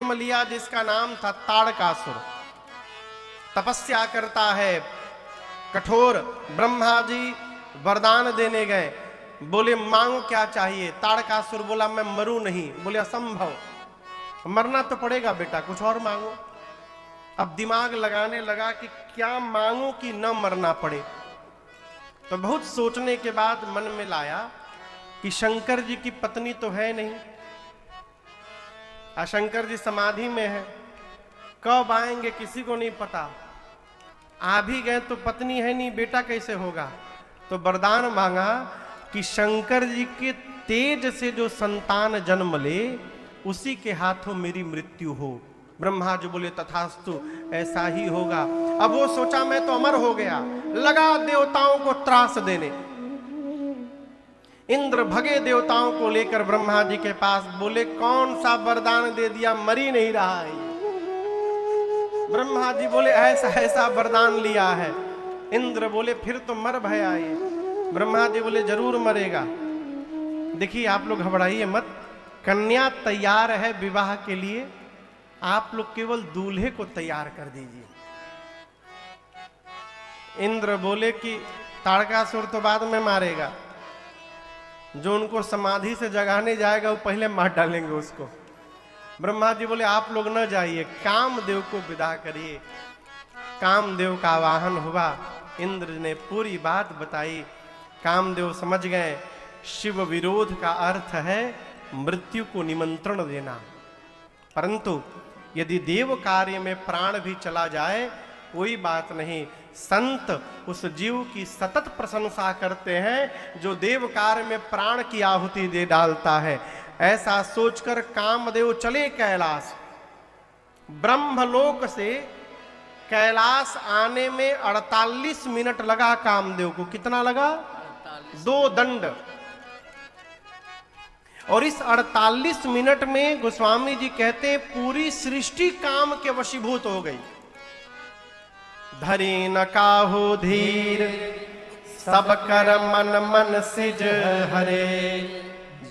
जन्म लिया जिसका नाम था ताड़कासुर। तपस्या करता है कठोर। ब्रह्मा जी वरदान देने गए, बोले मांगो क्या चाहिए। ताड़कासुर बोला मैं मरूं नहीं। बोले असंभव, मरना तो पड़ेगा बेटा, कुछ और मांगो। अब दिमाग लगाने लगा कि क्या मांगो कि न मरना पड़े। तो बहुत सोचने के बाद मन में लाया कि शंकर जी की पत्नी तो है नहीं, शंकर जी समाधि में है, कब आएंगे किसी को नहीं पता। आ भी गए तो पत्नी है नहीं, बेटा कैसे होगा। तो वरदान मांगा कि शंकर जी के तेज से जो संतान जन्म ले उसी के हाथों मेरी मृत्यु हो। ब्रह्मा जी बोले तथास्तु, ऐसा ही होगा। अब वो सोचा मैं तो अमर हो गया, लगा देवताओं को त्रास देने। इंद्र भगे देवताओं को लेकर ब्रह्मा जी के पास, बोले कौन सा वरदान दे दिया, मर ही नहीं रहा है। ब्रह्मा जी बोले ऐसा ऐसा वरदान लिया है। इंद्र बोले फिर तो मर भया ये। ब्रह्मा जी बोले जरूर मरेगा। देखिए आप लोग घबराइए मत, कन्या तैयार है विवाह के लिए, आप लोग केवल दूल्हे को तैयार कर दीजिए। इंद्र बोले कि ताड़कासुर तो बाद में मारेगा, जो उनको समाधि से जगाने जाएगा वो पहले मार डालेंगे उसको। ब्रह्मा जी बोले आप लोग न जाइए, कामदेव को विदा करिए। कामदेव का आवाहन हुआ, इंद्र ने पूरी बात बताई। कामदेव समझ गए शिव विरोध का अर्थ है मृत्यु को निमंत्रण देना, परंतु यदि देव कार्य में प्राण भी चला जाए कोई बात नहीं। संत उस जीव की सतत प्रशंसा करते हैं जो देव कार्य में प्राण की आहुति दे डालता है। ऐसा सोचकर कामदेव चले कैलाश। ब्रह्मलोक से कैलाश आने में 48 मिनट लगा कामदेव को। कितना लगा? 2 दंड। और इस 48 मिनट में गोस्वामी जी कहते हैं पूरी सृष्टि काम के वशीभूत हो गई। धरी न काहू धीर सब कर मन मन सिज हरे,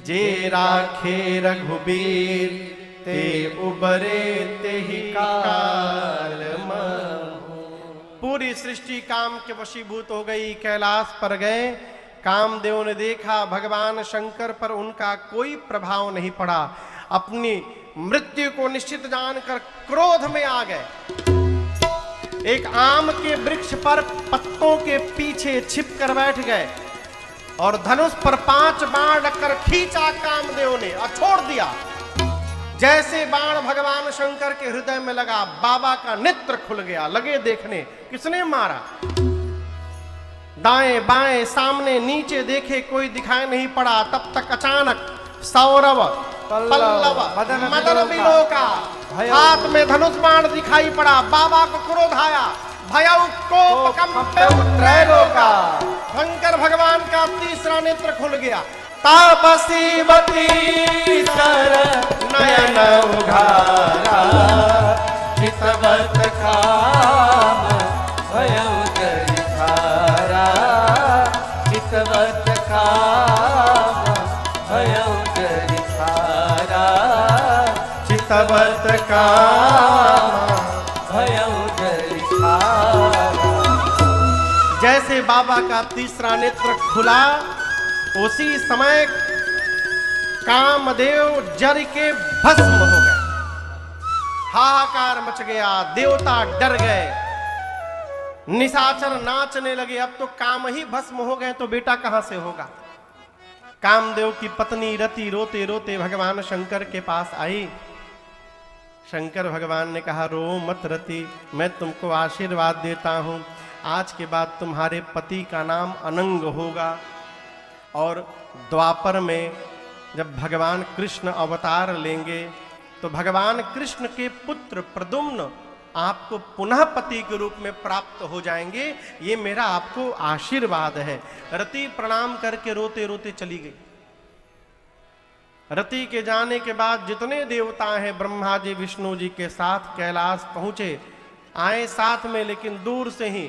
जे राखे रघुबीर ते उबरे ते ही काल महू। पूरी सृष्टि काम के वशीभूत हो गई। कैलाश पर गए, कामदेव ने देखा भगवान शंकर पर उनका कोई प्रभाव नहीं पड़ा। अपनी मृत्यु को निश्चित जानकर क्रोध में आ गए। एक आम के वृक्ष पर पत्तों के पीछे छिप कर बैठ गए और धनुष पर 5 बाण रखकर खींचा कामदेव ने और छोड़ दिया। जैसे बाण भगवान शंकर के हृदय में लगा, बाबा का नेत्र खुल गया। लगे देखने किसने मारा। दाएं बाएं सामने नीचे देखे, कोई दिखाई नहीं पड़ा। तब तक अचानक सौरव पल्लव मदन विलोका हाथ में धनुष बाण दिखाई पड़ा। बाबा को क्रोध आया, भयउ कोप कंपे त्रैलोका। शंकर भगवान का तीसरा नेत्र खुल गया। तापसीवती सर नयन उघारा, चितवत काम भयउ करिधारा, चितवत काम भयउ करिधारा, चितवत काम भयउ करिधारा। जैसे बाबा का तीसरा नेत्र खुला, उसी समय कामदेव जर के भस्म हो गए। हाहाकार मच गया, देवता डर गए, निशाचर नाचने लगे। अब तो काम ही भस्म हो गए तो बेटा कहां से होगा। कामदेव की पत्नी रति रोते रोते भगवान शंकर के पास आई। शंकर भगवान ने कहा रो मत रति, मैं तुमको आशीर्वाद देता हूं। आज के बाद तुम्हारे पति का नाम अनंग होगा। और द्वापर में जब भगवान कृष्ण अवतार लेंगे तो भगवान कृष्ण के पुत्र प्रद्युम्न आपको पुनः पति के रूप में प्राप्त हो जाएंगे। ये मेरा आपको आशीर्वाद है। रति प्रणाम करके रोते रोते चली गई। रति के जाने के बाद जितने देवता हैं ब्रह्मा जी विष्णु जी के साथ कैलाश पहुंचे। आए साथ में लेकिन दूर से ही,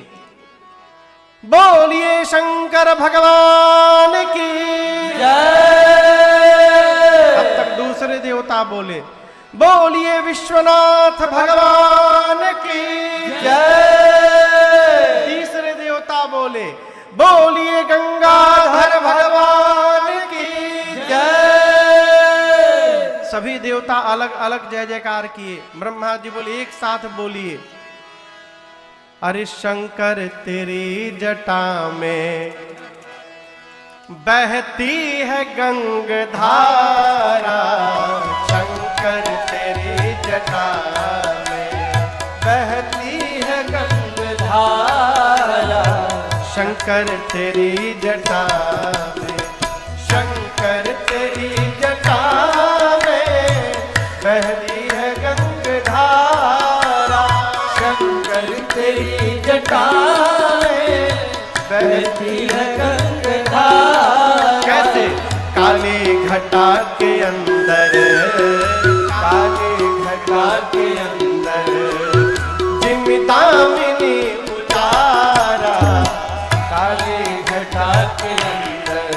बोलिए शंकर भगवान की जय। तब तक दूसरे देवता बोले बोलिए विश्वनाथ भगवान की जय। तीसरे देवता बोले बोलिए गंगाधर भगवान की जय। सभी देवता अलग अलग जय जयकार किए। ब्रह्मा जी बोले एक साथ बोलिए, अरे शंकर तेरी जटा में बहती है गंगाधारा, शंकर तेरी जटा में बहती है गंगाधारा, शंकर तेरी जटा में, शंकर तेरी जटा में बहती है गंगाधारा, शंकर तेरी जटा में बहती है गंगाधारा। कैसे? काली घटा के अंदर, काली घटा के अंदर जिमिदामिनी उतारा, काली घटा के अंदर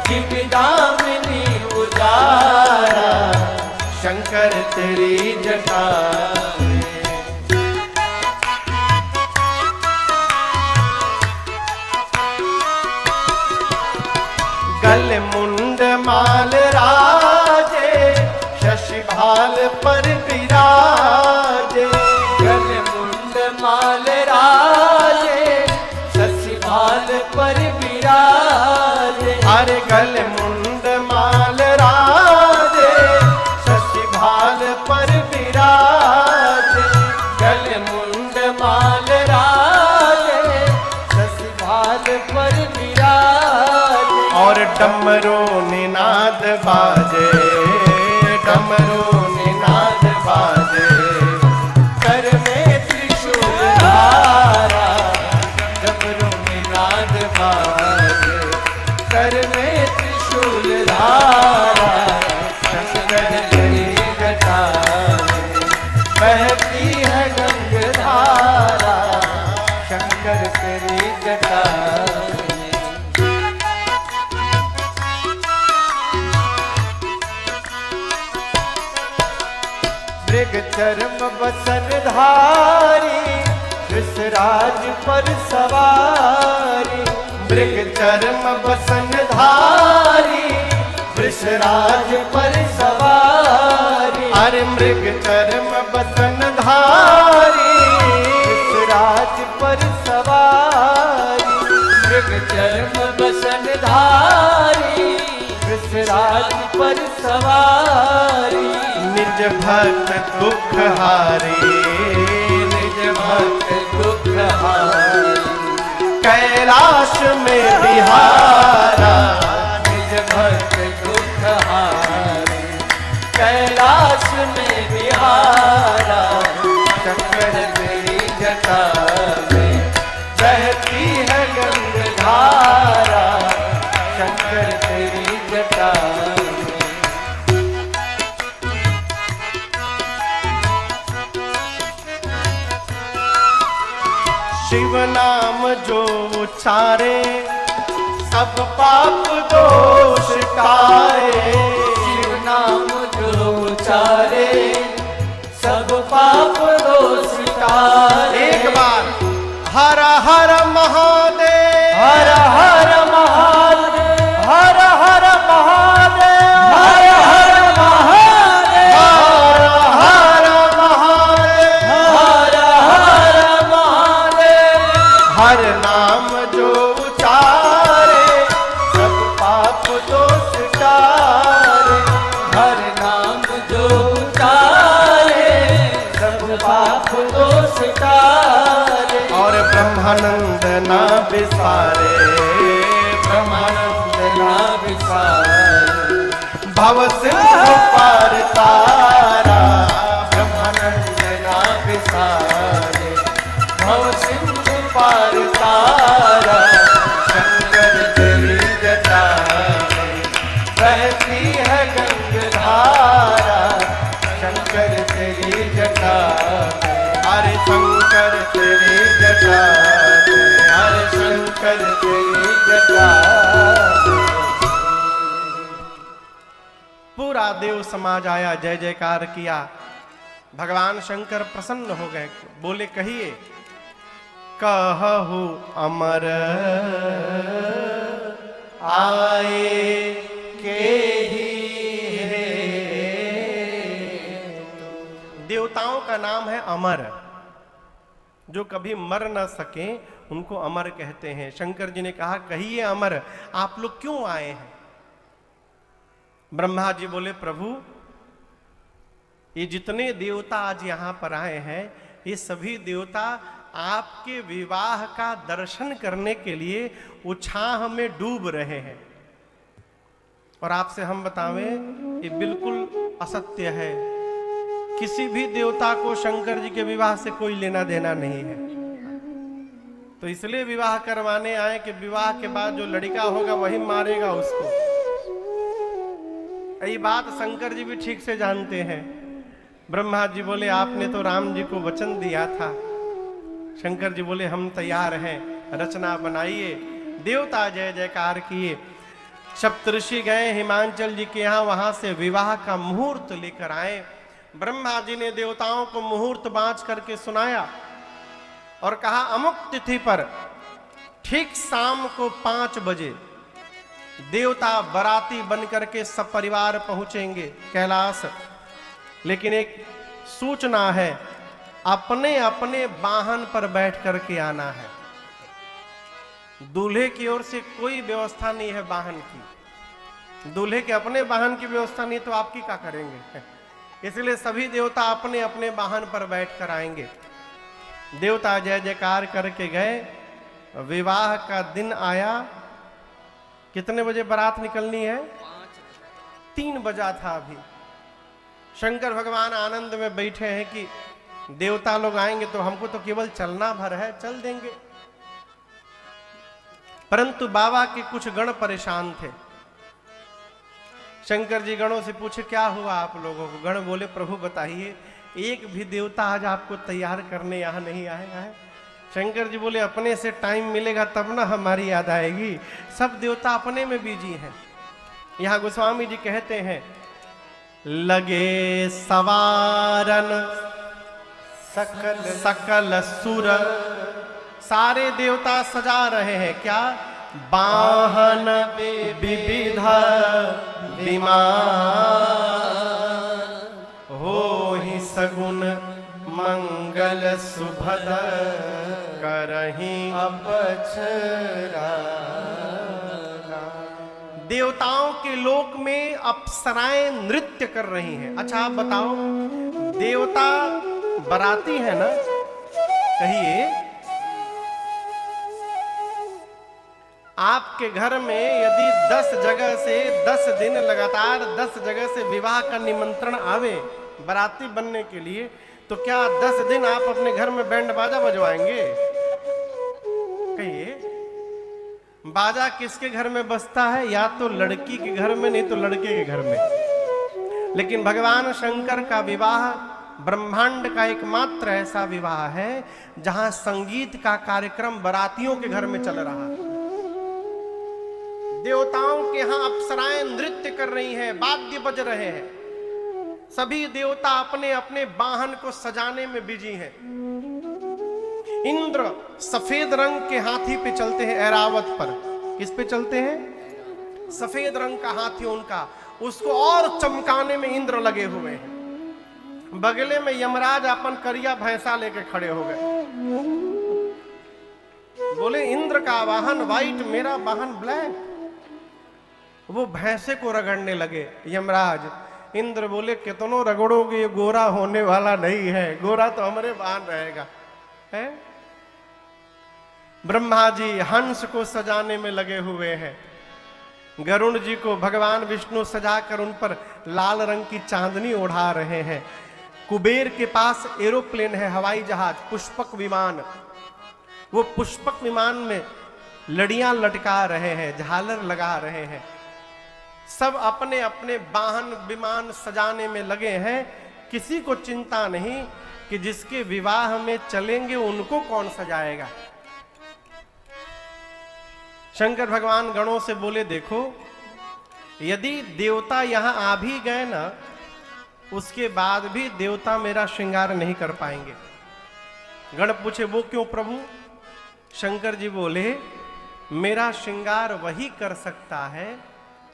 जिमिदामिनी उतारा, शंकर तेरी जटा में। गल मुंड माल राजे, शशि भाल पर विराजे, गल मुंड माल राजे, शशि भाल पर विराजे, अरे गल मुंड माल राजे, शशि भाल पर विराजे, गल मुंड माल राजे, शशि भाल पर विराजे। और डमरू निनाद बाजे, डमरू निनाद बाजे, कर में त्रिशूल धारा, डमरू निनाद बाजे, कर में त्रिशूल धारा, शंकर तेरी जटा में बहती है गंगाधारा, शंकर तेरी जटा में। मृग चर्म बसन धारी, वृषराज पर सवारी, मृग चर्म बसन धारी, वृषराज पर सवारी, अरे मृग चर्म बसन धारी, वृषराज पर सवारी, मृग चर्म बसन धारी, वृषराज पर सवारी, निज भक्त दुख हारी, निज भक्त दुख हारी, कैलाश में बिहारा, निज भक्त दुख हारी, कैलाश में बिहारा, शंकर तेरी जटा में बहती है गंगाधारा, शंकर तेरी जटा में। शिव नाम जो उचारे, सब पाप दोष टारे, शिव नाम जो उचारे, सब पाप दोष टारे। एक बार हर हर महादेव, हर हर महादेव, हर हर महादेव, हर हर महादेव, हर हर महादेव, हर हर महादेव। हर नाम जो उचारे, सब पाप दोष टारे, हर नाम जो उचारे, सब पाप दोष टारे। और ब्रह्मानंद ना बिसारे, ब्रह्मानंद ना बिसारे, भव सिंधु पार तारा, ब्रह्मानंद ना बिसारे, भव सिंधु पार तारा, शंकर तेरी जटा में बहती है गंगाधारा, शंकर तेरी जटा में, अरे शंकर तेरी जटा में, अरे शंकर तेरी जटा में। पूरा देव समाज आया, जय जयकार किया। भगवान शंकर प्रसन्न हो गए, बोले कहिए। कहु अमर आए के ही रे। देवताओं का नाम है अमर, जो कभी मर न सके उनको अमर कहते हैं। शंकर जी ने कहा कहिए अमर, आप लोग क्यों आए हैं? ब्रह्मा जी बोले प्रभु, ये जितने देवता आज यहां पर आए हैं, ये सभी देवता आपके विवाह का दर्शन करने के लिए उत्साह में डूब रहे हैं। और आपसे हम बतावें, ये बिल्कुल असत्य है। किसी भी देवता को शंकर जी के विवाह से कोई लेना देना नहीं है। तो इसलिए विवाह करवाने आए कि विवाह के बाद जो लड़का होगा वही मारेगा उसको। ये बात शंकर जी भी ठीक से जानते हैं। ब्रह्मा जी बोले आपने तो राम जी को वचन दिया था। शंकर जी बोले हम तैयार हैं, रचना बनाइए। देवता जय जयकार किए। सप्तऋषि गए हिमांचल जी के यहाँ, वहां से विवाह का मुहूर्त लेकर आए। ब्रह्मा जी ने देवताओं को मुहूर्त बांच करके सुनाया और कहा अमुक तिथि पर ठीक शाम को 5 बजे देवता बराती बनकर के सपरिवार पहुंचेंगे कैलाश। लेकिन एक सूचना है, अपने अपने वाहन पर बैठ करके आना है। दूल्हे की ओर से कोई व्यवस्था नहीं है वाहन की। दूल्हे के अपने वाहन की व्यवस्था नहीं तो आपकी क्या करेंगे? इसलिए सभी देवता अपने अपने वाहन पर बैठ कर आएंगे। देवता जय जयकार करके गए। विवाह का दिन आया। कितने बजे बारात निकलनी है? 3 बजा था अभी। शंकर भगवान आनंद में बैठे हैं कि देवता लोग आएंगे तो हमको तो केवल चलना भर है, चल देंगे। परंतु बाबा के कुछ गण परेशान थे। शंकर जी गणों से पूछे क्या हुआ आप लोगों को? गण बोले प्रभु बताइए, एक भी देवता आज आपको तैयार करने यहां नहीं आएगा है। शंकर जी बोले अपने से टाइम मिलेगा तब ना हमारी याद आएगी। सब देवता अपने में बिजी हैं। यहां गोस्वामी जी कहते हैं लगे सवारन सकल सकल सुर। सारे देवता सजा रहे हैं क्या? वाहन विविध विमान हो ही सगुन मंगल सुभद करही अपचरा। देवताओं के लोक में अप्सराएं नृत्य कर रही हैं। अच्छा आप बताओ, देवता बराती है ना? कहिए आपके घर में यदि 10 जगह से 10 दिन लगातार 10 जगह से विवाह का निमंत्रण आवे बराती बनने के लिए, तो क्या 10 दिन आप अपने घर में बैंड बाजा बजवाएंगे? कहिए बाजा किसके घर में बजता है? या तो लड़की के घर में, नहीं तो लड़के के घर में। लेकिन भगवान शंकर का विवाह ब्रह्मांड का एकमात्र ऐसा विवाह है जहां संगीत का कार्यक्रम बरातियों के घर में चल रहा है। देवताओं के यहां अप्सराएं नृत्य कर रही हैं, वाद्य बज रहे हैं। सभी देवता अपने अपने वाहन को सजाने में बिजी हैं। इंद्र सफेद रंग के हाथी पे चलते हैं ऐरावत पर। किस पे चलते हैं? सफेद रंग का हाथी उनका, उसको और चमकाने में इंद्र लगे हुए हैं। बगले में यमराज अपन करिया भैंसा लेके खड़े हो गए। बोले इंद्र का वाहन व्हाइट, मेरा वाहन ब्लैक। वो भैंसे को रगड़ने लगे यमराज। इंद्र बोले कितनों रगड़ोगे, ये गोरा होने वाला नहीं है, गोरा तो हमारे वाहन रहेगा है। ब्रह्मा जी हंस को सजाने में लगे हुए हैं। गरुण जी को भगवान विष्णु सजाकर उन पर लाल रंग की चांदनी ओढ़ा रहे हैं। कुबेर के पास एरोप्लेन है, हवाई जहाज, पुष्पक विमान। वो पुष्पक विमान में लड़ियां लटका रहे हैं, झालर लगा रहे हैं। सब अपने अपने वाहन विमान सजाने में लगे हैं। किसी को चिंता नहीं कि जिसके विवाह में चलेंगे उनको कौन सजाएगा। शंकर भगवान गणों से बोले देखो, यदि देवता यहां आ भी गए ना, उसके बाद भी देवता मेरा श्रृंगार नहीं कर पाएंगे। गण पूछे वो क्यों प्रभु? शंकर जी बोले मेरा श्रृंगार वही कर सकता है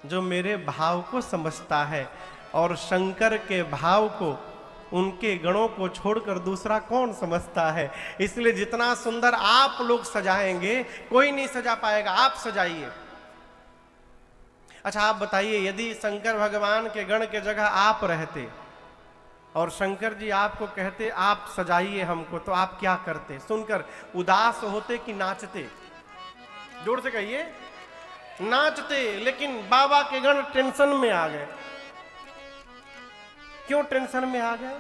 जो मेरे भाव को समझता है, और शंकर के भाव को, उनके गणों को छोड़कर दूसरा कौन समझता है। इसलिए जितना सुंदर आप लोग सजाएंगे कोई नहीं सजा पाएगा, आप सजाइए। अच्छा आप बताइए, यदि शंकर भगवान के गण के जगह आप रहते और शंकर जी आपको कहते आप सजाइए हमको, तो आप क्या करते? सुनकर उदास होते कि नाचते? जोर से कहिए। नाचते। लेकिन बाबा के गण टेंशन में आ गए। क्यों टेंशन में आ गए?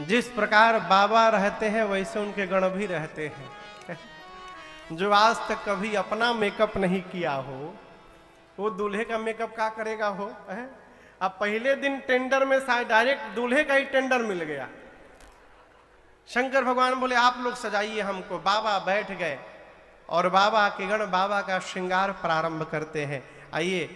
जिस प्रकार बाबा रहते हैं वैसे उनके गण भी रहते हैं। जो आज तक कभी अपना मेकअप नहीं किया हो, वो दूल्हे का मेकअप क्या करेगा हो? अब पहले दिन टेंडर में शायद डायरेक्ट दूल्हे का ही टेंडर मिल गया। शंकर भगवान बोले आप लोग सजाइए हमको। बाबा बैठ गए और बाबा के गण बाबा का श्रृंगार प्रारंभ करते हैं। आइए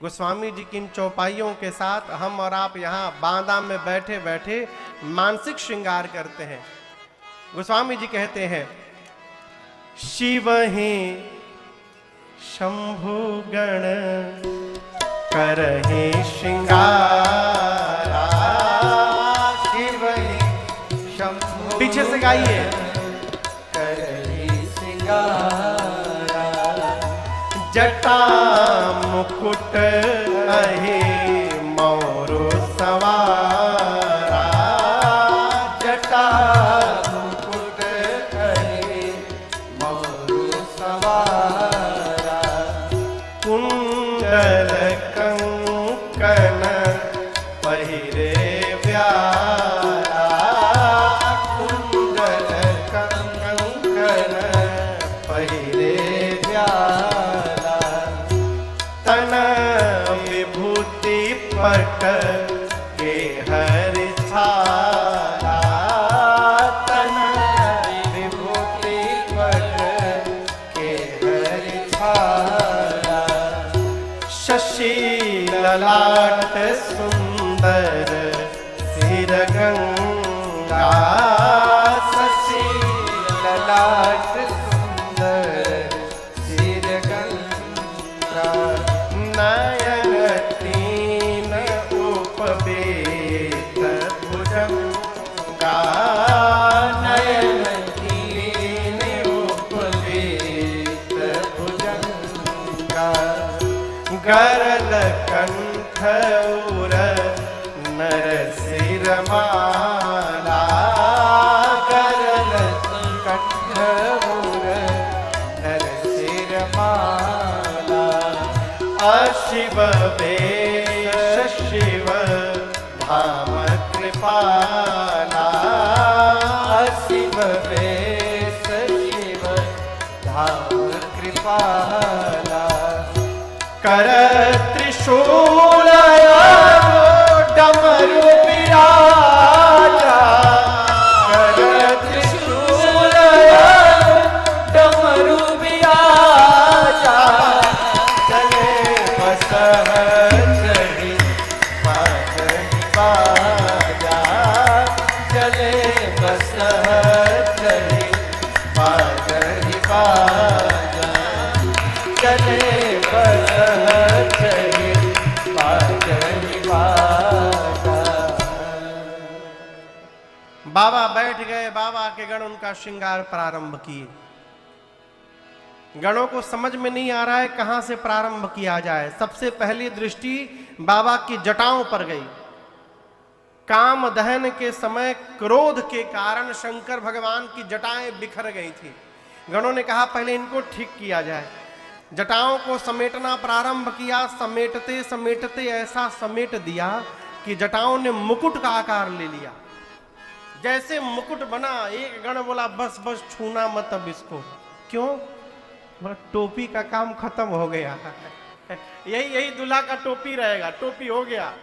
गोस्वामी जी की इन चौपाइयों के साथ हम और आप यहाँ बांदा में बैठे बैठे मानसिक श्रृंगार करते हैं। गोस्वामी जी कहते हैं शिव ही शंभु गण करहि श्रृंगारा। शिव ही शंभु पीछे से गाइए। करहि श्रृंगारा। जटा मुकुट अहि मोरु सवारा। जटा मुकुट अहि मोरु सवारा। कुंडल कंकन पहिरे व्यारा। कुंडल कंकन पहिरे व्यारा। तन विभूति पट के हरि छारा। तन विभूति पट के हरि छारा। शशि ललाट सुंदर सिर गंगा। शशि ललाट सुंदर सिर गंगा। नयन तीन उपवेत भुजंगा। नयन तीन उपवेत भुजंगा। गरल कंठ उर नरसिर माला। करल कंठ उर नरसिर माला। अशिव वेश शिव धाम कृपाला। शिव वेश शिव धाम कृपाला। कर त्रिशूल डमरू विराजा। कर त्रिशूल डमरू विराजा। चले बसह चढ़ी पागल बाजा। चले बसह चढ़ी पागल बाजा। चले बसह चढ़ी पागल बाजा। बाबा बैठ गए। बाबा के गण उनका श्रृंगार प्रारंभ किए। गणों को समझ में नहीं आ रहा है कहां से प्रारंभ किया जाए। सबसे पहली दृष्टि बाबा की जटाओं पर गई। काम दहन के समय क्रोध के कारण शंकर भगवान की जटाएं बिखर गई थी। गणों ने कहा पहले इनको ठीक किया जाए। जटाओं को समेटना प्रारंभ किया। समेटते समेटते ऐसा समेट दिया कि जटाओं ने मुकुट का आकार ले लिया। जैसे मुकुट बना, एक गण बोला बस बस छूना मत अब इसको। क्यों? बोला टोपी का काम खत्म हो गया। यही दूल्हा का टोपी रहेगा। टोपी हो गया।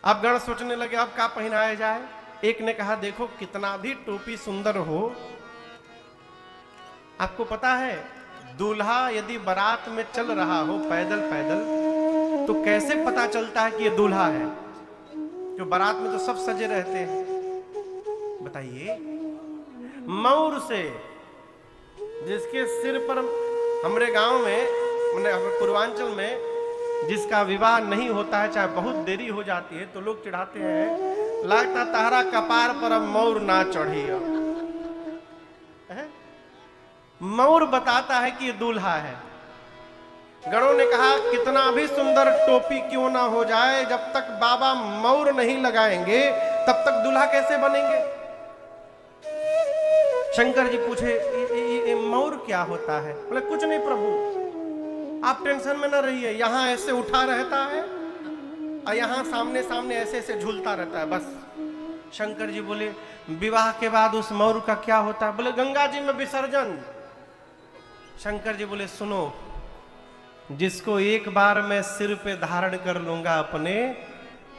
अब गण सोचने लगे अब क्या पहनाया जाए। एक ने कहा देखो कितना भी टोपी सुंदर हो, आपको पता है दूल्हा यदि बारात में चल रहा हो पैदल पैदल तो कैसे पता चलता है कि ये दूल्हा है? जो बारात में तो सब सजे रहते हैं, बताइए। मौर से, जिसके सिर पर हमारे गांव में, हमारे पूर्वांचल में जिसका विवाह नहीं होता है, चाहे बहुत देरी हो जाती है तो लोग चिढ़ाते हैं, लगता तारा कपार पर अब मौर ना चढ़ी। मौर बताता है कि ये दूल्हा है। गणों ने कहा कितना भी सुंदर टोपी क्यों ना हो जाए, जब तक बाबा मौर नहीं लगाएंगे तब तक दूल्हा कैसे बनेंगे? शंकर जी पूछे ये मौर क्या होता है? बोले कुछ नहीं प्रभु, आप टेंशन में ना रहिए, यहां ऐसे उठा रहता है और यहां सामने सामने ऐसे ऐसे झूलता रहता है, बस। शंकर जी बोले विवाह के बाद उस मौर का क्या होता है? बोले गंगा जी में विसर्जन। शंकर जी बोले सुनो, जिसको एक बार मैं सिर पे धारण कर लूंगा अपने,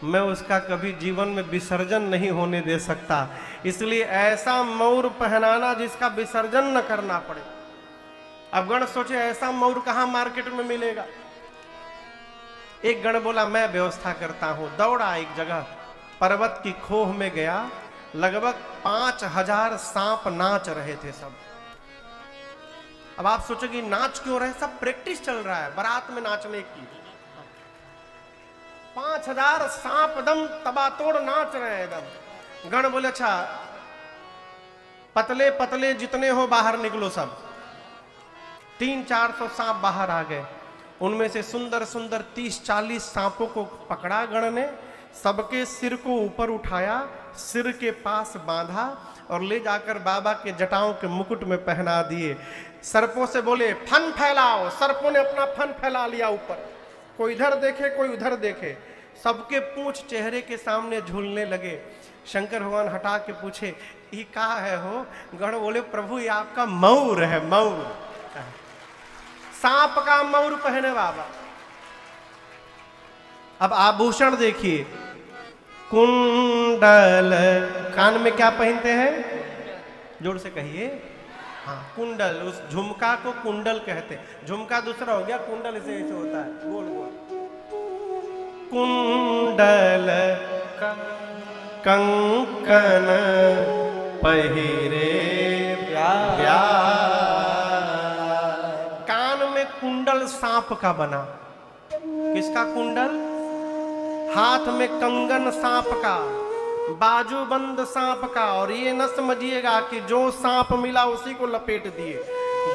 मैं उसका कभी जीवन में विसर्जन नहीं होने दे सकता। इसलिए ऐसा मौर पहनाना जिसका विसर्जन न करना पड़े। अब गण सोचे ऐसा मौर कहां मार्केट में मिलेगा? एक गण बोला मैं व्यवस्था करता हूं। दौड़ा एक जगह, पर्वत की खोह में गया, लगभग 5000 सांप नाच रहे थे सब। अब आप सोचोगे नाच क्यों रहे? सब प्रैक्टिस चल रहा है बारात में नाचने की। 5000 सांप दम तबातोड़ नाच रहे हैं एकदम। गण बोले अच्छा पतले पतले जितने हो बाहर निकलो सब। 300-400 सांप बाहर आ गए। उनमें से सुंदर सुंदर 30-40 सांपों को पकड़ा गण ने, सबके सिर को ऊपर उठाया, सिर के पास बांधा और ले जाकर बाबा के जटाओं के मुकुट में पहना दिए। सर्पों से बोले फन फैलाओ। सर्पों ने अपना फन फैला लिया ऊपर, कोई इधर देखे कोई उधर देखे, सबके पूंछ चेहरे के सामने झूलने लगे। शंकर भगवान हटा के पूछे ये कहा है हो? गण बोले प्रभु ये आपका मौर है, मौर, सांप का मौर पहने बाबा। अब आभूषण देखिए, कुंडल, कान में क्या पहनते हैं? जोर से कहिए। हाँ कुंडल, उस झुमका को कुंडल कहते हैं। झुमका दूसरा हो गया, कुंडल इसे ऐसे होता है गोल गोल। कुंडल कंकन पहिरे कान में कुंडल सांप का बना। किसका कुंडल? हाथ में कंगन सांप का, बाजूबंद सांप का। और ये न समझिएगा कि जो सांप मिला उसी को लपेट दिए।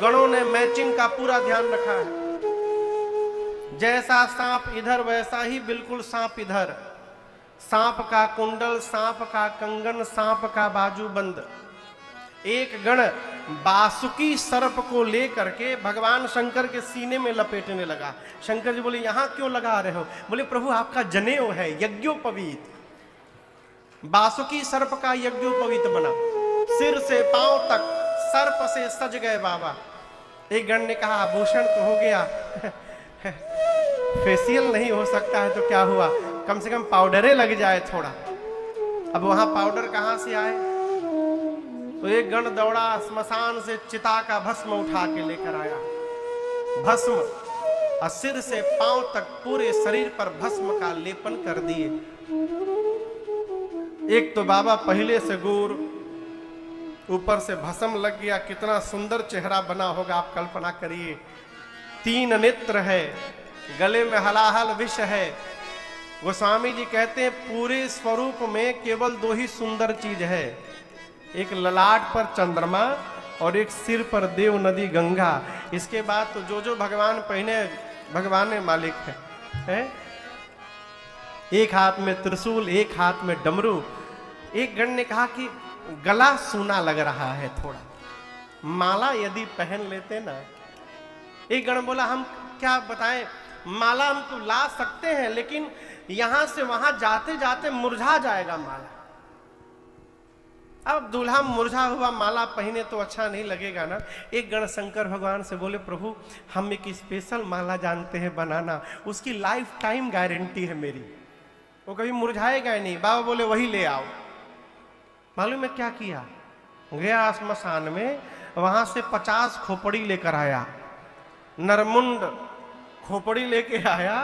गणों ने मैचिंग का पूरा ध्यान रखा है। जैसा सांप इधर वैसा ही बिल्कुल सांप इधर। सांप का कुंडल, सांप का कंगन, सांप का बाजूबंद। एक गण बासुकी सर्प को लेकर के भगवान शंकर के सीने में लपेटने लगा। शंकर जी बोले यहां क्यों लगा रहे हो? बोले प्रभु आपका जनेऊ है यज्ञोपवीत। बासुकी सर्प का यज्ञोपवीत बना, सिर से पांव तक सर्प से सज गए बाबा। एक गण ने कहा आभूषण तो हो गया, फेशियल नहीं हो सकता है तो क्या हुआ, कम से कम पाउडरे लग जाए थोड़ा। अब वहां पाउडर कहां से आए? तो एक गण दौड़ा, स्मशान से चिता का भस्म उठा के लेकर आया। भस्म और सिर से पांव तक पूरे शरीर पर भस्म का लेपन कर दिए। एक तो बाबा पहले से गोर, ऊपर से भस्म लग गया, कितना सुंदर चेहरा बना होगा आप कल्पना करिए। 3 नेत्र है, गले में हलाहल विष है। गोस्वामी जी कहते हैं पूरे स्वरूप में केवल 2 ही सुंदर चीज है, एक ललाट पर चंद्रमा और एक सिर पर देव नदी गंगा। इसके बाद तो जो भगवान पहने भगवान ने मालिक है। एक हाथ में त्रिशूल, एक हाथ में डमरू। एक गण ने कहा कि गला सूना लग रहा है थोड़ा, माला यदि पहन लेते ना। एक गण बोला हम क्या बताएं, माला हम तो ला सकते हैं लेकिन यहां से वहां जाते जाते मुरझा जाएगा माला। अब दूल्हा मुरझा हुआ माला पहने तो अच्छा नहीं लगेगा ना। एक गण शंकर भगवान से बोले प्रभु हम एक स्पेशल माला जानते हैं बनाना, उसकी लाइफ टाइम गारंटी है मेरी, वो कभी मुरझाएगा ही नहीं। बाबा बोले वही ले आओ। मालूम है क्या किया? गया श्मशान में, वहां से 50 खोपड़ी लेकर आया, नरमुंड खोपड़ी लेके आया,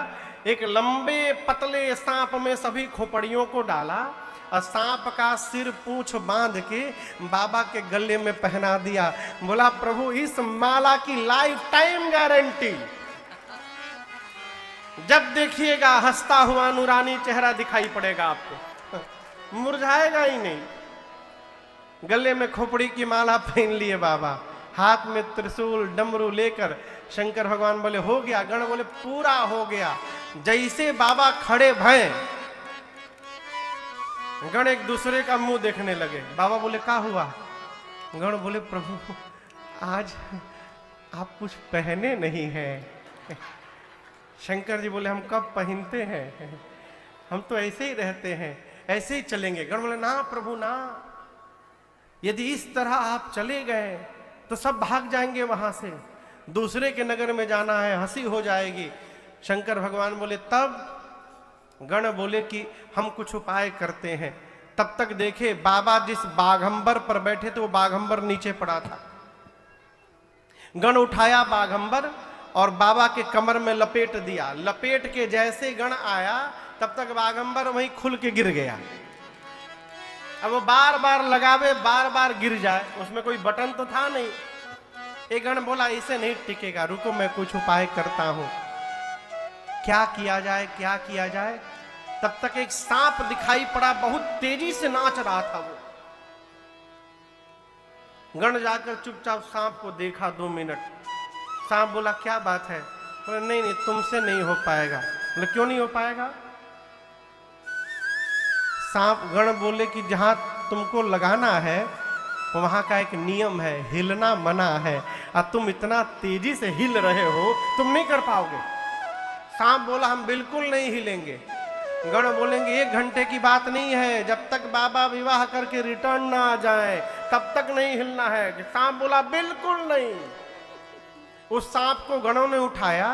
एक लंबे पतले सांप में सभी खोपड़ियों को डाला और सांप का सिर पूंछ बांध के बाबा के गले में पहना दिया। बोला प्रभु इस माला की लाइफ टाइम गारंटी, जब देखिएगा हंसता हुआ नूरानी चेहरा दिखाई पड़ेगा आपको, मुरझाएगा ही नहीं। गले में खोपड़ी की माला पहन लिए बाबा, हाथ में त्रिशूल डमरू लेकर शंकर भगवान बोले हो गया, गण बोले पूरा हो गया। जैसे बाबा खड़े भय, गण एक दूसरे का मुंह देखने लगे। बाबा बोले क्या हुआ? गण बोले प्रभु आज आप कुछ पहने नहीं हैं। शंकर जी बोले हम कब पहनते हैं, हम तो ऐसे ही रहते हैं, ऐसे ही चलेंगे। गण बोले ना प्रभु ना, यदि इस तरह आप चले गए तो सब भाग जाएंगे, वहां से दूसरे के नगर में जाना है, हंसी हो जाएगी। शंकर भगवान बोले तब? गण बोले कि हम कुछ उपाय करते हैं। तब तक देखे बाबा जिस बाघंबर पर बैठे थे वो बाघंबर नीचे पड़ा था। गण उठाया बाघंबर और बाबा के कमर में लपेट दिया। लपेट के जैसे गण आया तब तक बाघंबर वहीं खुल के गिर गया। अब वो बार बार लगावे, बार बार गिर जाए, उसमें कोई बटन तो था नहीं। एक गण बोला इसे नहीं टिकेगा, रुको मैं कुछ उपाय करता हूं। क्या किया जाए, क्या किया जाए? तब तक एक सांप दिखाई पड़ा, बहुत तेजी से नाच रहा था वो। गण जाकर चुपचाप सांप को देखा 2 मिनट। सांप बोला क्या बात है? बोले नहीं नहीं तुमसे नहीं हो पाएगा। बोले क्यों नहीं हो पाएगा? सांप गण बोले कि जहां तुमको लगाना है वहां का एक नियम है, हिलना मना है, और तुम इतना तेजी से हिल रहे हो, तुम नहीं कर पाओगे। सांप बोला हम बिल्कुल नहीं हिलेंगे। गण बोलेंगे 1 घंटे की बात नहीं है, जब तक बाबा विवाह करके रिटर्न ना आ जाए तब तक नहीं हिलना है। सांप बोला बिल्कुल नहीं। उस सांप को गणों ने उठाया,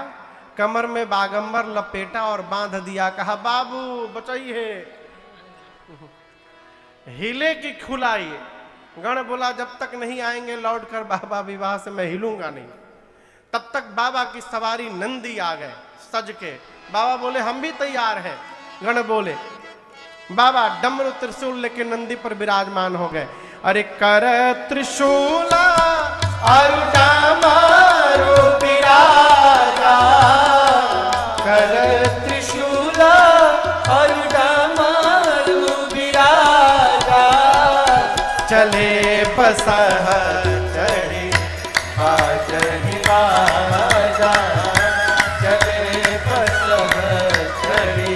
कमर में बागंबर लपेटा और बांध दिया। कहा बाबू बचाइए, हिले की खुलाइए। गण बोला जब तक नहीं आएंगे लौट कर बाबा विवाह से मैं हिलूंगा नहीं। तब तक बाबा की सवारी नंदी आ गए सज के। बाबा बोले हम भी तैयार हैं। गण बोले बाबा डमरू त्रिशूल लेके नंदी पर विराजमान हो गए। अरे कर त्रिशूला और डामरू विराजा, कर त्रिशूला और डामरू विराजा, चले बसह चढ़ी बाजहि बाजा, चले बसह चढ़ी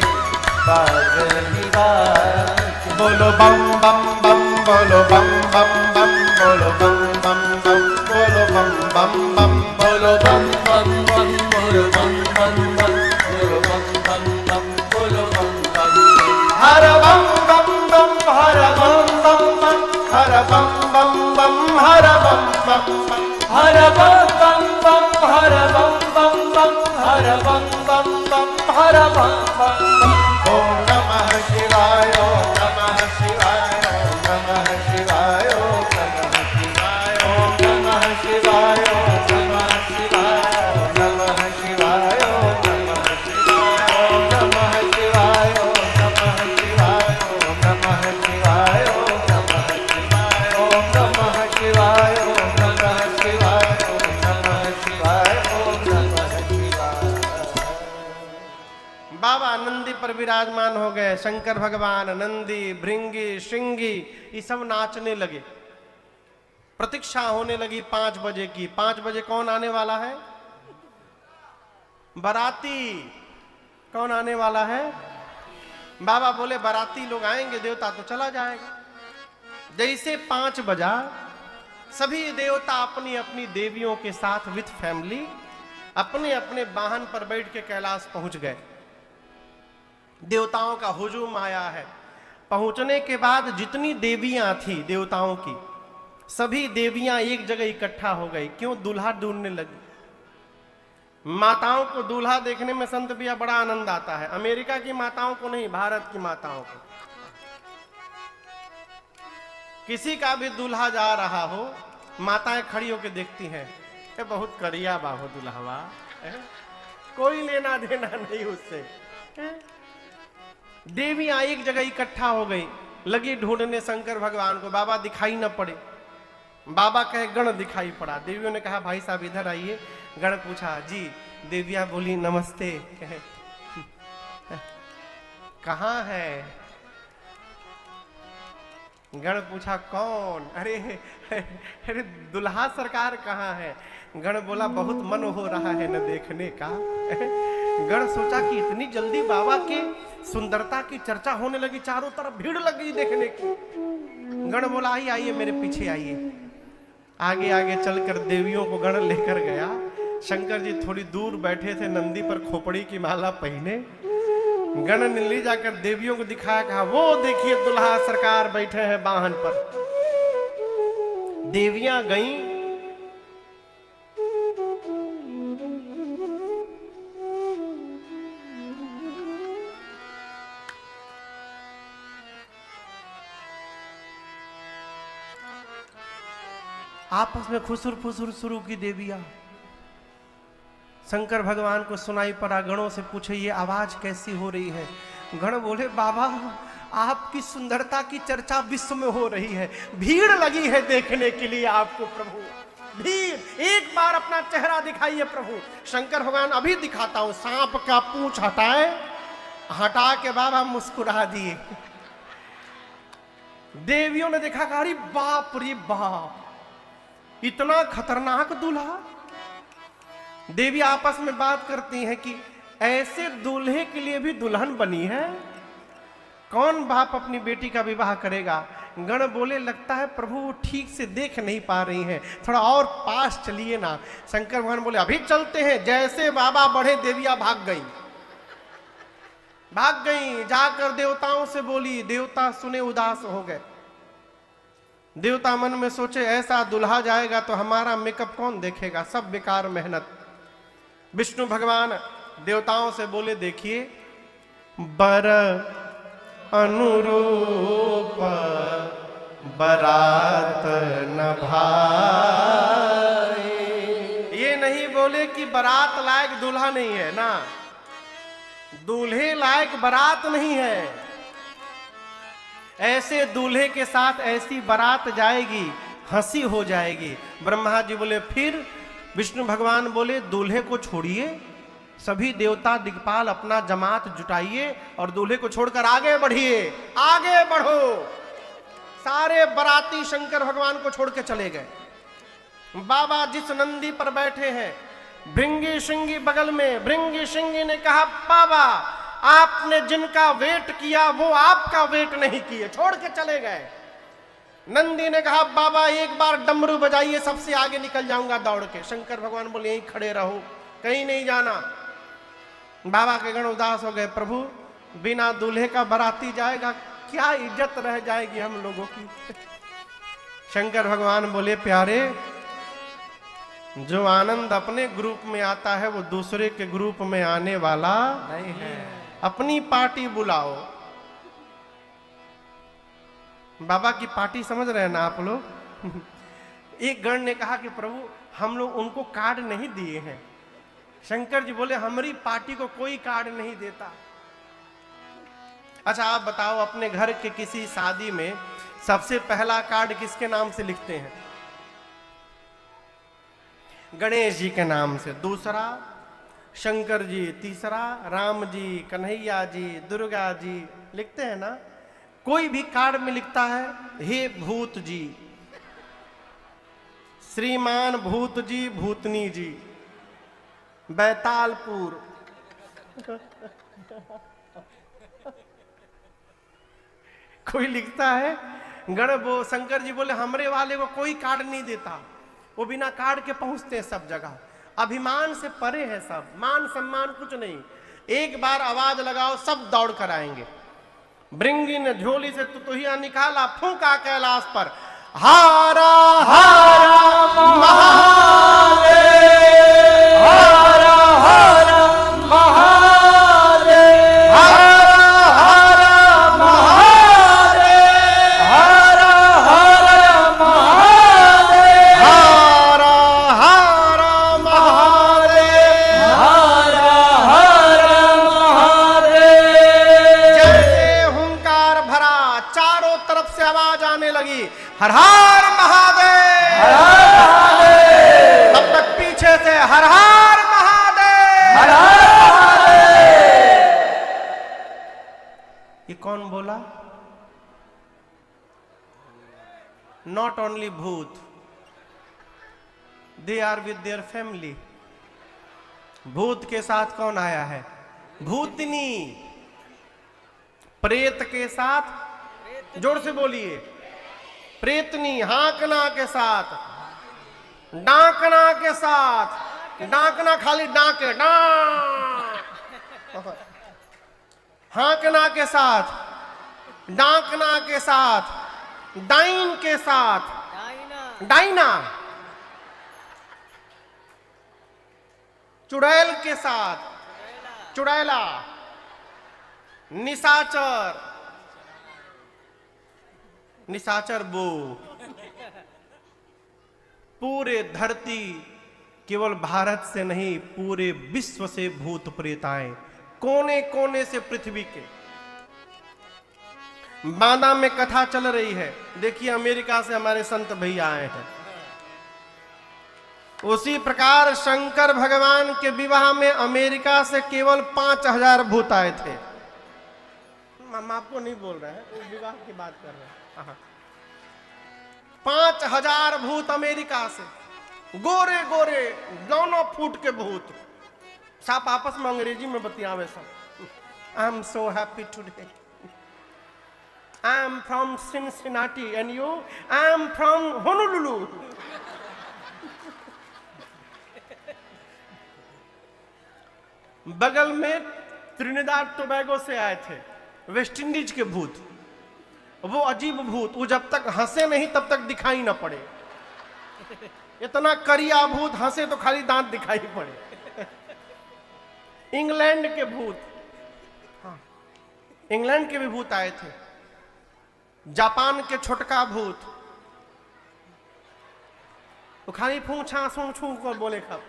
बाजहि बाजा। बोलो बम बम बम, बोलो बम बम बम, बोलो बम बम बम, बोलो बम बम बम, बोलो बम बम बम, बोलो बम बम बम, बोलो बम बम बम, बोलो बम बम बम। हर बम बम बम, हर बम बम बम, हर बम बम बम, हर बम बम बम, हर बम बम बम, हर बम बम बम, हर बम बम बम, हर बम बम बम। ओम नमः शिवाय, ओम नमः शिवाय, ओम नमः शिवाय, ओम नमः शिवाय, ओम नमः शिवाय, ओम नमः शिवाय, ओम नमः शिवाय, ओम नमः शिवाय, ओम नमः शिवाय, ओम नमः शिवाय, ओम नमः शिवाय, ओम नमः शिवाय, ओम नमः शिवाय, ओम नमः शिवाय, ओम नमः शिवाय, ओम नमः शिवाय। बाबा नंदी पर विराजमान हो गए। शंकर भगवान, नंदी, भृंगी, श्रृंगी ये सब नाचने लगे। प्रतीक्षा होने लगी 5 बजे की। 5 बजे कौन आने वाला है? बाराती। कौन आने वाला है? बाबा बोले बाराती लोग आएंगे, देवता तो चला जाएगा। जैसे 5 बजा, सभी देवता अपनी अपनी देवियों के साथ विथ फैमिली अपने अपने वाहन पर बैठ के कैलाश पहुंच गए। देवताओं का हुजूम आया है। पहुंचने के बाद जितनी देवियां थी देवताओं की, सभी देवियां एक जगह इकट्ठा हो गई। क्यों? दूल्हा ढूंढने लगी। माताओं को दूल्हा देखने में संत भैया बड़ा आनंद आता है। अमेरिका की माताओं को नहीं, भारत की माताओं को। किसी का भी दूल्हा जा रहा हो माताएं खड़ी होकर देखती हैं, ये बहुत करिया बाबू दुल्हवा, कोई लेना देना नहीं उससे। देवियां एक जगह इकट्ठा हो गई, लगी ढूंढने शंकर भगवान को, बाबा दिखाई न पड़े। बाबा कहे गण दिखाई पड़ा। देवियों ने कहा भाई साहब इधर आइए। गण पूछा जी, देवियां बोली नमस्ते। कहे कहाँ है? गण पूछा कौन? अरे अरे दुल्हा सरकार कहाँ है? गण बोला बहुत मन हो रहा है न देखने का। गण सोचा कि इतनी जल्दी बाबा के सुंदरता की चर्चा होने लगी, चारों तरफ भीड़ लग गई देखने की। गण बोला आइए आइए मेरे पीछे आइए। आगे आगे चलकर देवियों को गण लेकर गया। शंकर जी थोड़ी दूर बैठे थे, नंदी पर खोपड़ी की माला पहने। गण ने ले जाकर देवियों को दिखाया, कहा वो देखिए दुल्हा सरकार बैठे हैं वाहन पर। देवियां गईं, आपस में खुसुर फुसुर शुरू की देवियां। शंकर भगवान को सुनाई पड़ा, गणों से पूछे ये आवाज कैसी हो रही है? गण बोले बाबा आपकी सुंदरता की चर्चा विश्व में हो रही है, भीड़ लगी है देखने के लिए आपको प्रभु, भीड़। एक बार अपना चेहरा दिखाइए प्रभु। शंकर भगवान अभी दिखाता हूं। सांप का पूंछ हटाए, हटा के बाबा मुस्कुरा दिए। देवियों ने देखा, अरे बाप रे बाप, इतना खतरनाक दूल्हा। देवी आपस में बात करती हैं कि ऐसे दूल्हे के लिए भी दुल्हन बनी है, कौन बाप अपनी बेटी का विवाह करेगा? गण बोले लगता है प्रभु वो ठीक से देख नहीं पा रही हैं, थोड़ा और पास चलिए ना। शंकर भगवान बोले अभी चलते हैं। जैसे बाबा बढ़े देवियां भाग गई, भाग गई। जाकर देवताओं से बोली, देवता सुने उदास हो गए। देवता मन में सोचे ऐसा दुल्हा जाएगा तो हमारा मेकअप कौन देखेगा, सब बेकार मेहनत। विष्णु भगवान देवताओं से बोले देखिए बर अनुरूप बरात न भाई। ये नहीं बोले कि बारात लायक दूल्हा नहीं है ना, दूल्हे लायक बारात नहीं है। ऐसे दूल्हे के साथ ऐसी बारात जाएगी, हंसी हो जाएगी। ब्रह्मा जी बोले फिर? विष्णु भगवान बोले दूल्हे को छोड़िए, सभी देवता दिक्पाल अपना जमात जुटाइए और दूल्हे को छोड़कर आगे बढ़िए, आगे बढ़ो। सारे बराती शंकर भगवान को छोड़ के चले गए। बाबा जिस नंदी पर बैठे हैं, भृंगी श्रृंगी बगल में। भृंगी श्रृंगी ने कहा बाबा आपने जिनका वेट किया वो आपका वेट नहीं किए, छोड़ के चले गए। नंदी ने कहा बाबा एक बार डमरू बजाइए, सबसे आगे निकल जाऊंगा दौड़ के। शंकर भगवान बोले यहीं खड़े रहो, कहीं नहीं जाना। बाबा के गण उदास हो गए, प्रभु बिना दूल्हे का बाराती जाएगा, क्या इज्जत रह जाएगी हम लोगों की। शंकर भगवान बोले प्यारे, जो आनंद अपने ग्रुप में आता है वो दूसरे के ग्रुप में आने वाला नहीं है। अपनी पार्टी बुलाओ। बाबा की पार्टी समझ रहे हैं ना आप लोग। एक गण ने कहा कि प्रभु हम लोग उनको कार्ड नहीं दिए हैं। शंकर जी बोले हमारी पार्टी को कोई कार्ड नहीं देता। अच्छा आप बताओ, अपने घर के किसी शादी में सबसे पहला कार्ड किसके नाम से लिखते हैं? गणेश जी के नाम से, दूसरा शंकर जी, तीसरा राम जी, कन्हैया जी, दुर्गा जी, लिखते हैं ना। कोई भी कार्ड में लिखता है हे भूत जी, श्रीमान भूत जी, भूतनी जी, बैतालपुर। कोई लिखता है गण। वो शंकर जी बोले हमरे वाले को कोई कार्ड नहीं देता, वो बिना कार्ड के पहुंचते हैं सब जगह। अभिमान से परे है सब, मान सम्मान कुछ नहीं। एक बार आवाज लगाओ सब दौड़ कर आएंगे। भृंगी ने झोली से तुतुहिया निकाला, फूंका कैलाश पर, हारा हारा महादेव, हारा हारा महादेव, हारा हारा महादेव, हारा हारा महादेव, लगी हर हर महादेव, हर हर महादेव, तब तक पीछे से हर हर महादेव, हर हर महादेव। ये कौन बोला? नॉट ओनली भूत, they are with their family. भूत के साथ कौन आया है? भूतनी। प्रेत के साथ, जोर से बोलिए, प्रेतनी। हाकना के साथ, डाकना के साथ, डाकना खाली डाके डाक, हाकना के साथ, डाकना के साथ, डाइन के साथ, डाइना, चुड़ैल के साथ, चुड़ैला, निशाचर, निशाचर वो। पूरे धरती, केवल भारत से नहीं, पूरे विश्व से भूत प्रेत आए, कोने कोने से पृथ्वी के। बांदा में कथा चल रही है, देखिए अमेरिका से हमारे संत भैया आए हैं। उसी प्रकार शंकर भगवान के विवाह में अमेरिका से केवल 5000 भूत आए थे। हम आपको नहीं बोल रहे हैं, उस विवाह की बात कर रहे हैं। 5000 भूत अमेरिका से, गोरे गोरे 9 फुट के भूत, साफ आपस में अंग्रेजी में बतियावे सब। I am so happy today, I am from Cincinnati and you, I am from Honolulu. बगल में त्रिनिदाद टोबैगो से आए थे, वेस्ट इंडीज के भूत। वो अजीब भूत, वो जब तक हंसे नहीं तब तक दिखाई ना पड़े। इतना करिया भूत, हंसे तो खाली दांत दिखाई पड़े। इंग्लैंड के भूत, हाँ, इंग्लैंड के भी भूत आए थे। जापान के छोटका भूत, वो खाली फूछा सूं छू को बोले खब।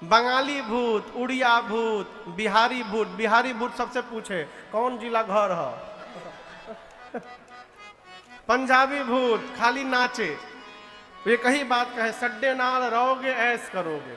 बंगाली भूत, उड़िया भूत, बिहारी भूत। बिहारी भूत सबसे पूछे कौन जिला घर है। पंजाबी भूत खाली नाचे, वे कही बात कहे, सड्डे नाल रहोगे ऐस करोगे।